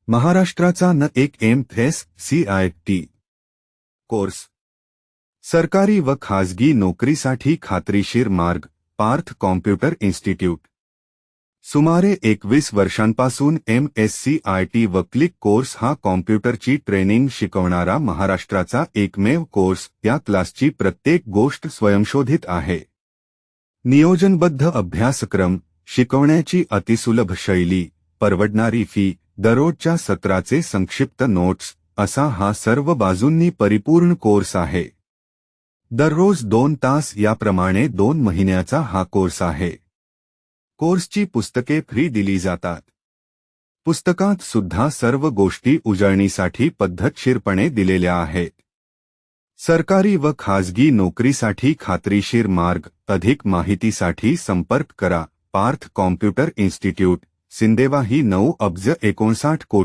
महाराष्ट्राचा NEMT course सरकारी व खाजगी नोकरीसाठी खात्रीशीर मार्ग पार्थ कॉम्प्युटर इन्स्टिट्यूट सुमारे 21 वर्षांपासून MSCIT व क्लिक कोर्स हा कॉम्प्युटरची ट्रेनिंग शिकवणारा महाराष्ट्राचा एकमेव कोर्स। या क्लासची प्रत्येक गोष्ट स्वयंशोधित आहे। नियोजनबद्ध अभ्यासक्रम, शिकवण्याची अतिसुलभ शैली, परवडणारी फी, दररोजच्या सत्राचे संक्षिप्त नोट्स असा हा सर्व बाजूंनी परिपूर्ण कोर्स आहे। दररोज 2 तास याप्रमाणे 2 महिन्याचा हा कोर्स आहे। कोर्सची पुस्तके फ्री दिली जातात। पुस्तकात सुद्धा सर्व गोष्टी उजळणीसाठी पद्धतशीरपणे दिलेल्या आहेत। सरकारी व खाजगी नोकरीसाठी खात्रीशीर मार्ग। अधिक माहितीसाठी संपर्क करा पार्थ कॉम्प्युटर इन्स्टिट्यूट, सिंदेवाही 9 अब्ज 59 कोटी।